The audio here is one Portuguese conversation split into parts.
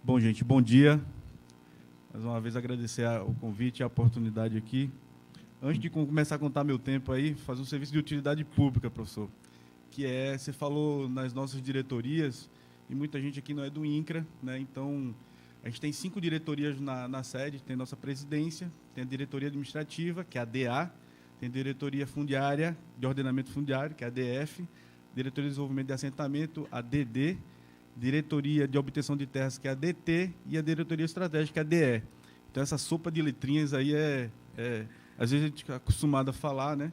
Bom, gente, bom dia. Mais uma vez agradecer o convite e a oportunidade aqui. Antes de começar a contar meu tempo aí, fazer um serviço de utilidade pública, professor, que é, você falou nas nossas diretorias, e muita gente aqui não é do INCRA, né? Então, a gente tem 5 diretorias na sede, tem a nossa presidência, tem a diretoria administrativa, que é a DA, tem a diretoria fundiária, de ordenamento fundiário, que é a DF, diretoria de desenvolvimento de assentamento, a DD, diretoria de obtenção de terras, que é a DT, e a diretoria estratégica, que é a DE. Então, essa sopa de letrinhas aí às vezes a gente é acostumado a falar, né?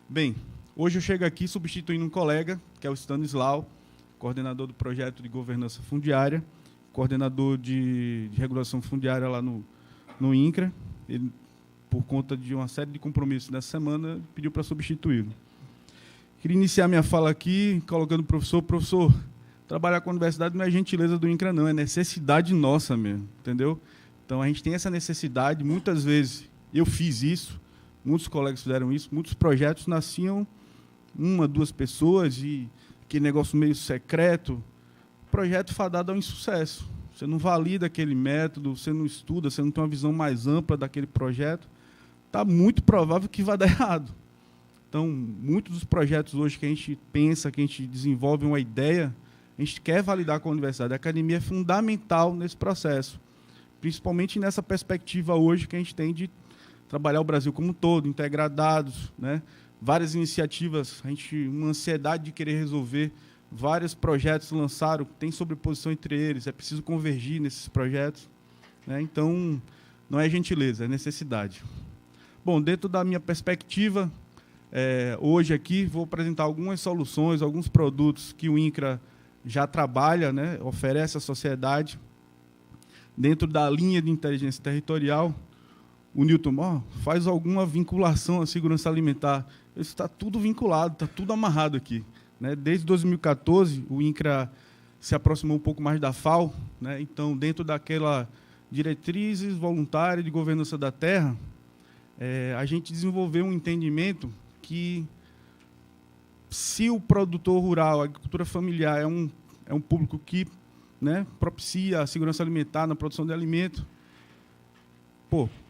Bem, hoje eu chego aqui substituindo um colega, que é o Stanislau, coordenador do projeto de governança fundiária, coordenador de regulação fundiária lá no INCRA. Ele, por conta de uma série de compromissos nessa semana, pediu para substituí-lo. Queria iniciar minha fala aqui colocando o professor, trabalhar com a universidade não é gentileza do INCRA, não, é necessidade nossa mesmo, entendeu? Então, a gente tem essa necessidade, muitas vezes eu fiz isso, muitos colegas fizeram isso, muitos projetos nasciam 1, 2 pessoas e aquele negócio meio secreto, projeto fadado ao insucesso. Você não valida aquele método, você não estuda, você não tem uma visão mais ampla daquele projeto, está muito provável que vai dar errado. Então, muitos dos projetos hoje que a gente pensa, que a gente desenvolve uma ideia, a gente quer validar com a universidade. A academia é fundamental nesse processo, principalmente nessa perspectiva hoje que a gente tem de trabalhar o Brasil como um todo, integrar dados, né? Várias iniciativas, uma ansiedade de querer resolver, vários projetos lançaram, tem sobreposição entre eles, é preciso convergir nesses projetos, né? Então, não é gentileza, é necessidade. Bom, dentro da minha perspectiva, hoje aqui vou apresentar algumas soluções, alguns produtos que o INCRA já trabalha, né? Oferece à sociedade, dentro da linha de inteligência territorial. O Newton faz alguma vinculação à segurança alimentar. Isso está tudo vinculado, está tudo amarrado aqui, né? Desde 2014, o INCRA se aproximou um pouco mais da FAO, né? Então, dentro daquela diretrizes voluntárias de governança da terra, a gente desenvolveu um entendimento que, se o produtor rural, a agricultura familiar, é um público que, né, propicia a segurança alimentar na produção de alimento,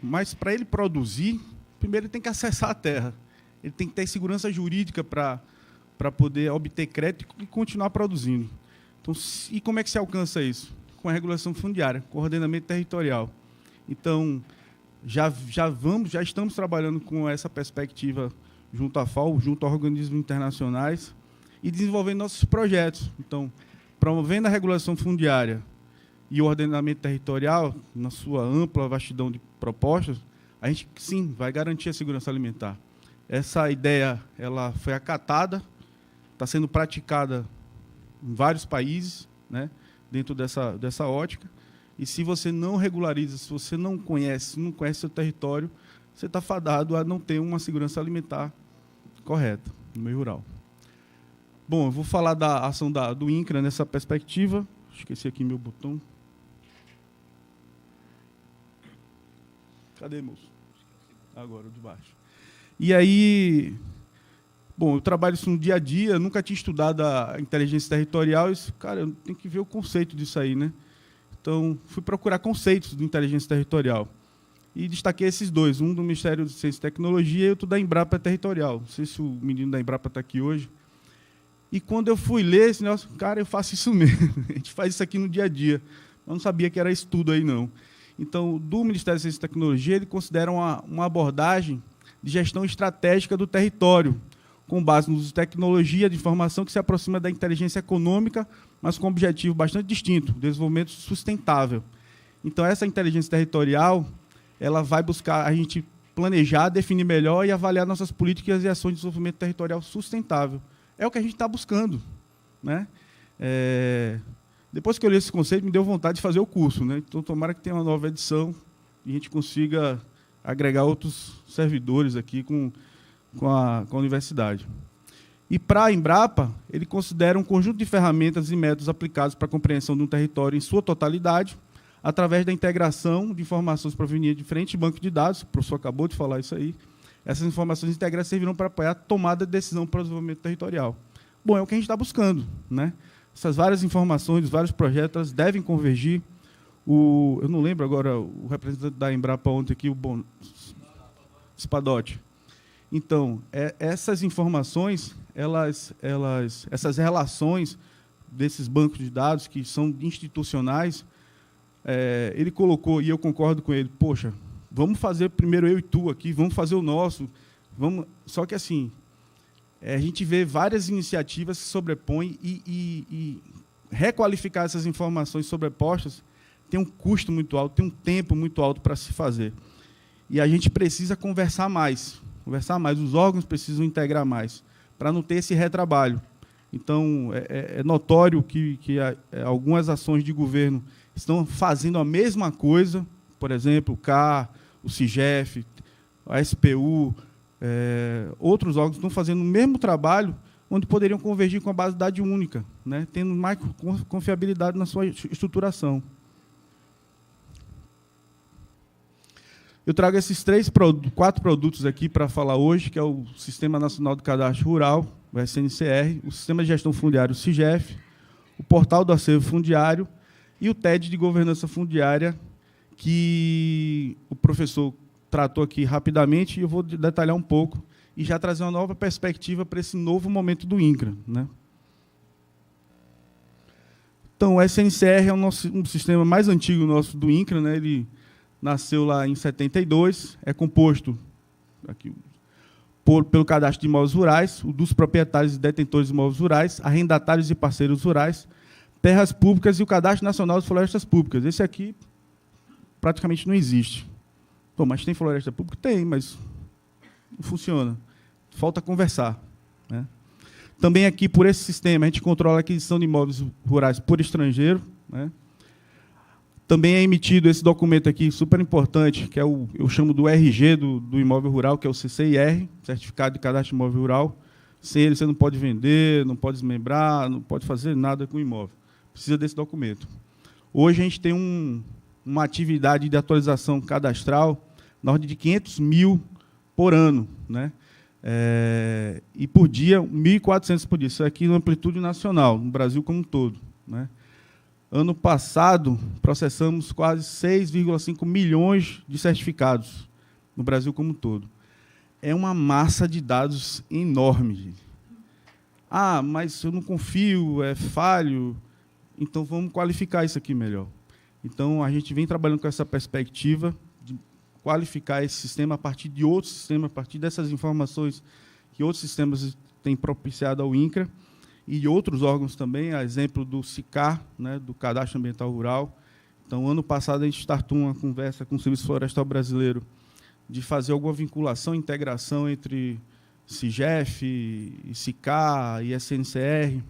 mas para ele produzir, primeiro ele tem que acessar a terra, ele tem que ter segurança jurídica para poder obter crédito e continuar produzindo. Então, e como é que se alcança isso? Com a regulação fundiária, com o ordenamento territorial. Então, já estamos trabalhando com essa perspectiva junto à FAO, junto a organismos internacionais, e desenvolvendo nossos projetos. Então, promovendo a regulação fundiária e o ordenamento territorial, na sua ampla vastidão de propostas, a gente, sim, vai garantir a segurança alimentar. Essa ideia ela foi acatada, está sendo praticada em vários países, né, dentro dessa ótica, e se você não regulariza, se você não conhece seu território, você está fadado a não ter uma segurança alimentar correta no meio rural. Bom, eu vou falar da ação do INCRA nessa perspectiva. Esqueci aqui meu botão. Cadê, moço? Agora, o de baixo. E aí, bom, eu trabalho isso no dia a dia, nunca tinha estudado a inteligência territorial, e, cara, eu tenho que ver o conceito disso aí, né? Então, fui procurar conceitos de inteligência territorial. E destaquei esses dois, um do Ministério de Ciência e Tecnologia e outro da Embrapa Territorial. Não sei se o menino da Embrapa está aqui hoje. E quando eu fui ler esse negócio, cara, eu faço isso mesmo. A gente faz isso aqui no dia a dia. Eu não sabia que era estudo aí, não. Então, do Ministério de Ciência e Tecnologia, ele considera uma abordagem de gestão estratégica do território, com base no uso de tecnologia de informação que se aproxima da inteligência econômica, mas com um objetivo bastante distinto, desenvolvimento sustentável. Então, essa inteligência territorial, ela vai buscar a gente planejar, definir melhor e avaliar nossas políticas e ações de desenvolvimento territorial sustentável. É o que a gente está buscando, né? Depois que eu li esse conceito, me deu vontade de fazer o curso, né? Então, tomara que tenha uma nova edição e a gente consiga agregar outros servidores aqui com a universidade. E para a Embrapa, ele considera um conjunto de ferramentas e métodos aplicados para a compreensão de um território em sua totalidade, através da integração de informações provenientes de diferentes bancos de dados, o professor acabou de falar isso aí. Essas informações integradas servirão para apoiar a tomada de decisão para o desenvolvimento territorial. Bom, é o que a gente está buscando, né? Essas várias informações, vários projetos, elas devem convergir. eu não lembro agora, o representante da Embrapa ontem aqui, o Spadotti. Então, essas informações, essas relações desses bancos de dados que são institucionais, ele colocou, e eu concordo com ele, poxa, vamos fazer primeiro eu e tu aqui, vamos fazer o nosso, só que assim, a gente vê várias iniciativas que se sobrepõem e requalificar essas informações sobrepostas tem um custo muito alto, tem um tempo muito alto para se fazer. E a gente precisa conversar mais, os órgãos precisam integrar mais, para não ter esse retrabalho. Então, é notório que algumas ações de governo estão fazendo a mesma coisa, por exemplo, o CAR, o CIGEF, a SPU, outros órgãos estão fazendo o mesmo trabalho, onde poderiam convergir com a base de dados única, né, tendo mais confiabilidade na sua estruturação. Eu trago esses 4 produtos aqui para falar hoje, que é o Sistema Nacional do Cadastro Rural, o SNCR, o Sistema de Gestão Fundiária, o SIGEF, o Portal do Acervo Fundiário e o TED de Governança Fundiária, que o professor tratou aqui rapidamente, e eu vou detalhar um pouco e já trazer uma nova perspectiva para esse novo momento do INCRA, né? Então, o SNCR é um sistema mais antigo nosso do INCRA, né? Ele nasceu lá em 72, é composto aqui, pelo cadastro de imóveis rurais, o dos proprietários e detentores de imóveis rurais, arrendatários e parceiros rurais, terras públicas e o Cadastro Nacional das Florestas Públicas. Esse aqui praticamente não existe. Bom, mas tem floresta pública? Tem, mas não funciona. Falta conversar, né? Também aqui, por esse sistema, a gente controla a aquisição de imóveis rurais por estrangeiro, né? Também é emitido esse documento aqui, super importante, que é eu chamo do RG do imóvel rural, que é o CCIR, Certificado de Cadastro de Imóvel Rural. Sem ele, você não pode vender, não pode desmembrar, não pode fazer nada com o imóvel. Precisa desse documento. Hoje, a gente tem uma atividade de atualização cadastral na ordem de 500 mil por ano, né? E por dia, 1.400 por dia. Isso aqui na amplitude nacional, no Brasil como um todo, né? Ano passado, processamos quase 6,5 milhões de certificados no Brasil como um todo. É uma massa de dados enorme. Ah, mas eu não confio, é falho. Então, vamos qualificar isso aqui melhor. Então, a gente vem trabalhando com essa perspectiva de qualificar esse sistema a partir de outros sistemas, a partir dessas informações que outros sistemas têm propiciado ao INCRA, e outros órgãos também, a exemplo do SICAR, né, do Cadastro Ambiental Rural. Então, ano passado, a gente startou uma conversa com o Serviço Florestal Brasileiro de fazer alguma vinculação, integração entre SIGEF, SICAR e SNCR.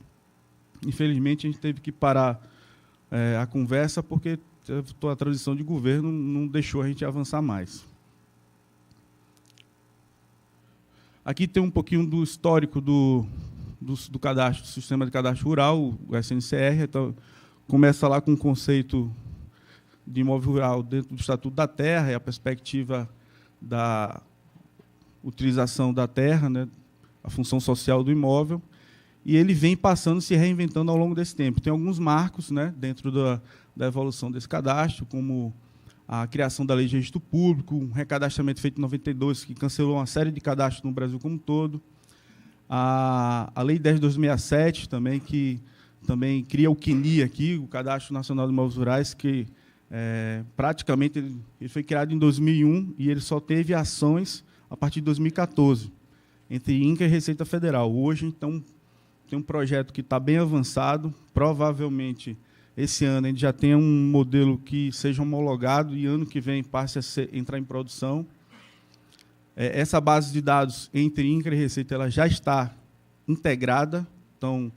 Infelizmente, a gente teve que parar a conversa porque a transição de governo não deixou a gente avançar mais. Aqui tem um pouquinho do histórico do cadastro, do Sistema de Cadastro Rural, o SNCR. Então, começa lá com o conceito de imóvel rural dentro do Estatuto da Terra e a perspectiva da utilização da terra, né, a função social do imóvel, e ele vem passando, se reinventando ao longo desse tempo. Tem alguns marcos, né, dentro da evolução desse cadastro, como a criação da Lei de Registro Público, um recadastramento feito em 92, que cancelou uma série de cadastros no Brasil como um todo, a Lei 10.267, também, que também cria o CNI aqui, o Cadastro Nacional de Imóveis Rurais, que praticamente ele foi criado em 2001 e ele só teve ações a partir de 2014, entre INCRA e Receita Federal. Hoje, então, tem um projeto que está bem avançado, provavelmente esse ano a gente já tem um modelo que seja homologado e ano que vem passe a entrar em produção. Essa base de dados entre INCRA e Receita ela já está integrada, então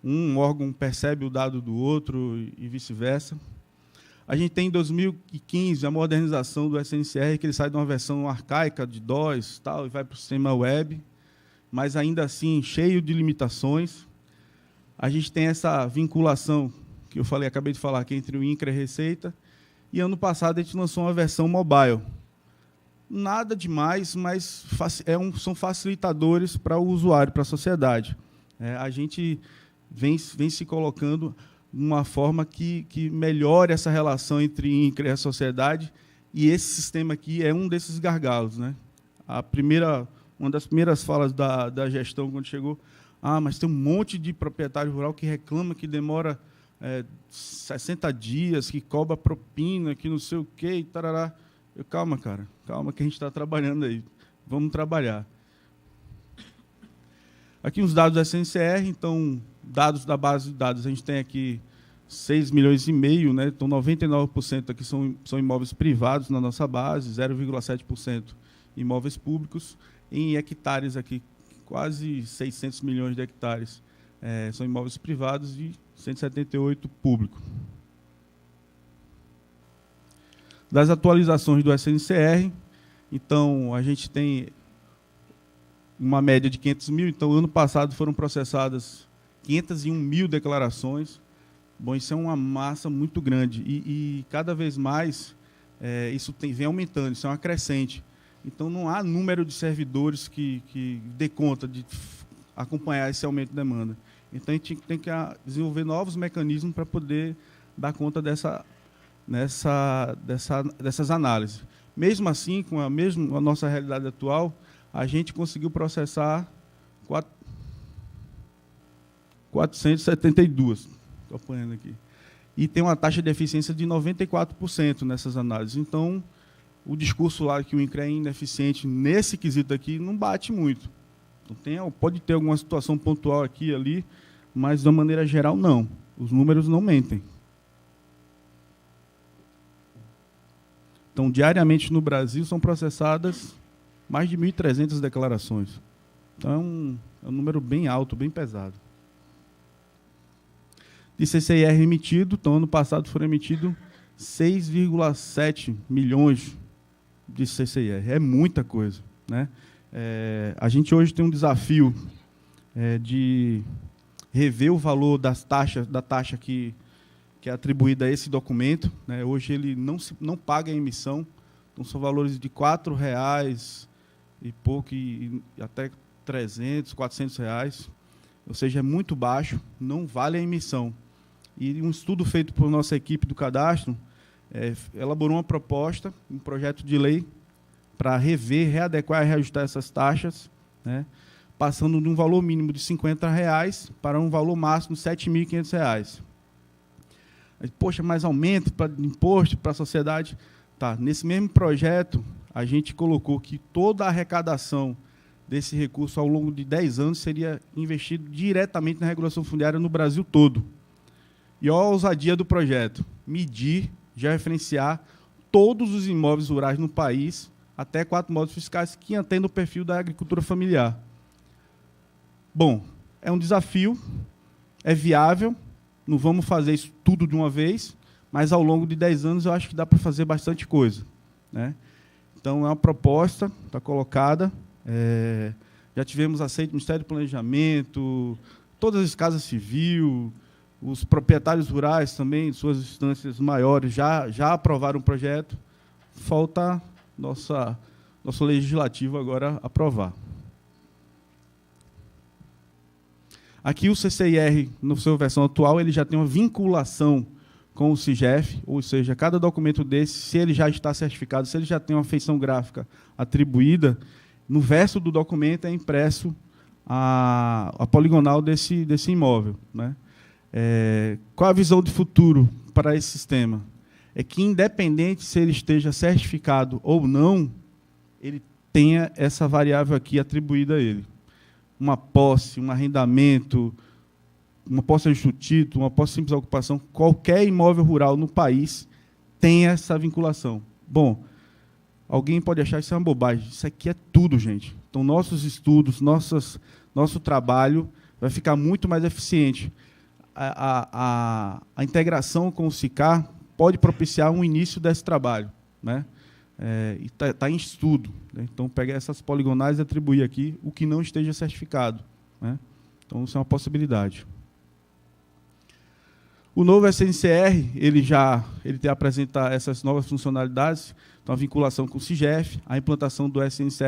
um órgão percebe o dado do outro e vice-versa. A gente tem, em 2015, a modernização do SNCR, que ele sai de uma versão arcaica de DOS tal, e vai para o sistema web, mas ainda assim cheio de limitações. A gente tem essa vinculação, que eu acabei de falar aqui, entre o INCRA e a Receita, e ano passado a gente lançou uma versão mobile. Nada demais, mas são facilitadores para o usuário, para a sociedade. A gente vem se colocando. uma forma que melhore essa relação entre INCRA e a sociedade, e esse sistema aqui é um desses gargalos, né? Uma das primeiras falas da gestão, quando chegou, mas tem um monte de proprietário rural que reclama que demora 60 dias, que cobra propina, que não sei o quê, e tarará. Calma, cara, calma que a gente está trabalhando aí. Vamos trabalhar. Aqui os dados do SNCR, então, dados da base de dados, a gente tem aqui 6,5 milhões, né? Então 99% aqui são imóveis privados na nossa base, 0,7% imóveis públicos, em hectares aqui, quase 600 milhões de hectares são imóveis privados e 178 públicos. Das atualizações do SNCR, então, a gente tem uma média de 500 mil, então, ano passado foram processadas 501 mil declarações. Bom, isso é uma massa muito grande, e cada vez mais isso vem aumentando, isso é uma crescente. Então, não há número de servidores que dê conta de acompanhar esse aumento de demanda. Então, a gente tem que desenvolver novos mecanismos para poder dar conta dessas análises. Mesmo assim, com a nossa realidade atual, a gente conseguiu processar 472, estou apanhando aqui, e tem uma taxa de eficiência de 94% nessas análises. Então, o discurso lá que o INCRA é ineficiente nesse quesito aqui não bate muito. Então, pode ter alguma situação pontual aqui e ali, mas, de uma maneira geral, não. Os números não mentem. Então, diariamente no Brasil são processadas mais de 1.300 declarações. Então, é um número bem alto, bem pesado. De CCIR emitido, então, ano passado foram emitidos 6,7 milhões de CCIR. É muita coisa, né? A gente hoje tem um desafio de rever o valor da taxa que é atribuída a esse documento, né? Hoje ele não paga a emissão, então são valores de R$4 e pouco, e até 300, R$400, ou seja, é muito baixo, não vale a emissão. E um estudo feito por nossa equipe do cadastro elaborou uma proposta, um projeto de lei, para rever, readequar e reajustar essas taxas, né? Passando de um valor mínimo de R$50 para um valor máximo de R$7.500. Poxa, mas aumento para imposto para a sociedade. Tá, nesse mesmo projeto, a gente colocou que toda a arrecadação desse recurso ao longo de 10 anos seria investido diretamente na regulação fundiária no Brasil todo. E olha a ousadia do projeto: medir, georreferenciar todos os imóveis rurais no país, até 4 modos fiscais que atendam o perfil da agricultura familiar. Bom, é um desafio, é viável. Não vamos fazer isso tudo de uma vez, mas ao longo de 10 anos eu acho que dá para fazer bastante coisa, né? Então, é uma proposta, está colocada. Já tivemos aceito o Ministério do Planejamento, todas as casas civil, os proprietários rurais também, suas instâncias maiores, já aprovaram o projeto. Falta nosso legislativo agora aprovar. Aqui o CCIR, na sua versão atual, ele já tem uma vinculação com o CIGEF, ou seja, cada documento desse, se ele já está certificado, se ele já tem uma feição gráfica atribuída, no verso do documento é impresso a poligonal desse imóvel, né? Qual a visão de futuro para esse sistema? É que, independente se ele esteja certificado ou não, ele tenha essa variável aqui atribuída a ele. Uma posse, um arrendamento, uma posse de título, uma posse simples de ocupação, qualquer imóvel rural no país tem essa vinculação. Bom, alguém pode achar isso uma bobagem. Isso aqui é tudo, gente. Então, nossos estudos, nosso trabalho vai ficar muito mais eficiente. A integração com o SICAR pode propiciar um início desse trabalho, né? E está em estudo, né? Então, pegar essas poligonais e atribuir aqui o que não esteja certificado, né? Então, isso é uma possibilidade. O novo SNCR, ele apresenta essas novas funcionalidades, então, a vinculação com o CIGEF, a implantação do SNCR